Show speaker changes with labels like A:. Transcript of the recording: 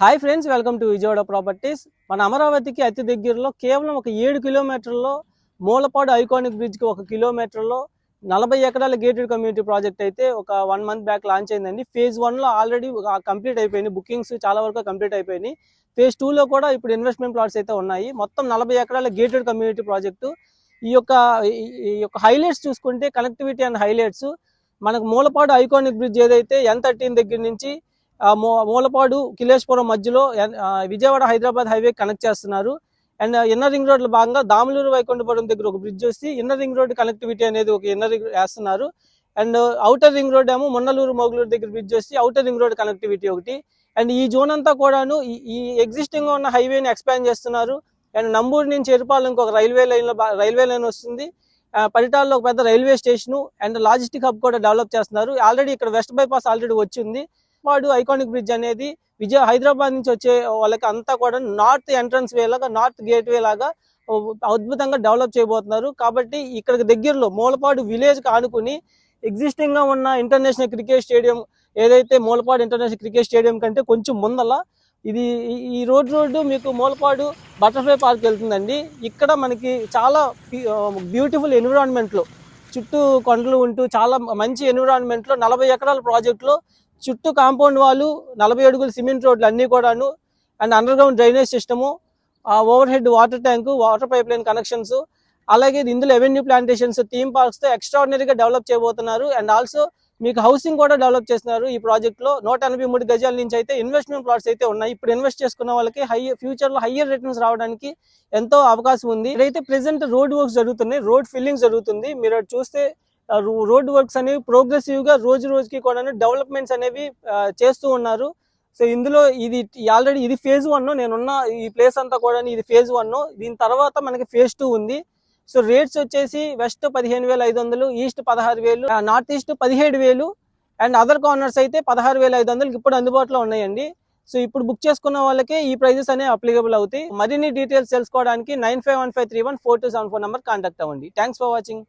A: Hi friends, welcome to Vijayawada properties. మన అమరావతికి అతి దగ్గరలో కేవలం ఒక 7 కిలోమీటర్లో మూలపాడు ఐకానిక్ బ్రిడ్జ్కి 1 కిలోమీటర్లో 40 ఎకరాల గేటెడ్ కమ్యూనిటీ ప్రాజెక్ట్ అయితే ఒక 1 మంత్ బ్యాక్ లాంచ్ అయిందండి. ఫేజ్ 1లో ఆల్రెడీ కంప్లీట్ అయిపోయినాయి, బుకింగ్స్ చాలా వరకు కంప్లీట్ అయిపోయినాయి. ఫేజ్ 2లో కూడా ఇప్పుడు ఇన్వెస్ట్మెంట్ ప్లాట్స్ అయితే ఉన్నాయి. మొత్తం 40 ఎకరాల గేటెడ్ కమ్యూనిటీ ప్రాజెక్టు. ఈ యొక్క హైలైట్స్ చూసుకుంటే కనెక్టివిటీ అండ్ హైలైట్స్ మనకు మూలపాడు ఐకానిక్ బ్రిడ్జ్ ఏదైతే N13 దగ్గర నుంచి మూలపాడు కిలేశ్వరం మధ్యలో విజయవాడ హైదరాబాద్ హైవే కనెక్ట్ చేస్తున్నారు. అండ్ ఇన్నర్ రింగ్ రోడ్ లో భాగంగా దాములూరు వైకుంఠపురం దగ్గర ఒక బ్రిడ్జ్ వచ్చి ఇన్నర్ రింగ్ రోడ్ కనెక్టివిటీ అనేది ఒక ఇన్నర్ రింగ్ వేస్తున్నారు. అండ్ అవుటర్ రింగ్ రోడ్ ఏమో మొన్నలూరు మొగలూరు దగ్గర బ్రిడ్జ్ వచ్చి అవుటర్ రింగ్ రోడ్ కనెక్టివిటీ ఒకటి. అండ్ ఈ జోన్ అంతా కూడాను ఈ ఎగ్జిస్టింగ్ ఉన్న హైవేని ఎక్స్పాండ్ చేస్తున్నారు. అండ్ నంబూరు నుంచి ఎరుపాలెంకి ఒక రైల్వే లైన్ వస్తుంది. పరిటాల్లో ఒక పెద్ద railway station and logistic hub కూడా డెవలప్ చేస్తున్నారు. ఆల్రెడీ ఇక్కడ వెస్ట్ బైపాస్ ఆల్రెడీ వచ్చింది. వాడు ఐకానిక్ బ్రిడ్జ్ అనేది హైదరాబాద్ నుంచి వచ్చే వాళ్ళకి అంతా కూడా నార్త్ ఎంట్రన్స్ వే లాగా, నార్త్ గేట్ వే లాగా అద్భుతంగా డెవలప్ చేయబోతున్నారు. కాబట్టి ఇక్కడికి దగ్గరలో మూలపాడు విలేజ్ కి ఆనుకుని ఎగ్జిస్టింగ్ గా ఉన్న ఇంటర్నేషనల్ క్రికెట్ స్టేడియం ఏదైతే మూలపాడు ఇంటర్నేషనల్ క్రికెట్ స్టేడియం కంటే కొంచెం ముందల ఇది ఈ రోడ్డు మీకు మూలపాడు బటర్ఫ్లై పార్క్ వెళ్తుందండి. ఇక్కడ మనకి చాలా బ్యూటిఫుల్ ఎన్విరాన్మెంట్లో చుట్టూ కొండలు ఉంటూ చాలా మంచి ఎన్విరాన్మెంట్లో 40 ఎకరాల ప్రాజెక్టులో చుట్టూ కాంపౌండ్ వాళ్ళు 40 అడుగుల సిమెంట్ రోడ్లు అన్నీ కూడాను and under ground drainage system, over head water tank, water pipe line connections, అలాగే ఇందులో ఎవెన్యూ ప్లాంటేషన్స్, థీమ్ పార్క్స్ తో ఎక్స్ట్రాడినరీగా డెవలప్ చేయబోతున్నారు. అండ్ ఆల్సో మీకు హౌసింగ్ కూడా డెవలప్ చేస్తున్నారు. ఈ ప్రాజెక్ట్ లో 183 గజాల నుంచి అయితే ఇన్వెస్ట్మెంట్ ప్లాట్స్ అయితే ఉన్నాయి. ఇప్పుడు ఇన్వెస్ట్ చేసుకున్న వాళ్ళకి ఫ్యూచర్ లో హయ్యర్ రిటర్న్స్ రావడానికి ఎంతో అవకాశం ఉంది. ఇదైతే ప్రెసెంట్ రోడ్ వర్క్స్ జరుగుతున్నాయి, రోడ్ ఫిల్లింగ్ జరుగుతుంది. మీరు చూస్తే రోడ్ వర్క్స్ అనేవి ప్రోగ్రెసివ్ గా రోజు రోజుకి కూడా డెవలప్మెంట్స్ అనేవి చేస్తూ ఉన్నారు. సో ఇందులో ఆల్రెడీ ఇది ఫేజ్ 1. నేనున్న ఈ ప్లేస్ అంతా కూడా ఇది ఫేజ్ 1. దీని తర్వాత మనకి ఫేజ్ 2 ఉంది. సో రేట్స్ వచ్చేసి west 15,500, east 16,000, north east 17,000 and other corners అయితే 16,500 ఇప్పుడు అందుబాటులో ఉన్నాయండి. సో ఇప్పుడు బుక్ చేసుకున్న వాళ్ళకే ఈ ప్రైజెస్ అనేవి అప్లికబుల్ అవుతాయి. మరిన్ని డీటెయిల్స్ తెలుసుకోవడానికి 9515314274 నెంబర్ కాంటాక్ట్ అవ్వండి. Thanks for watching.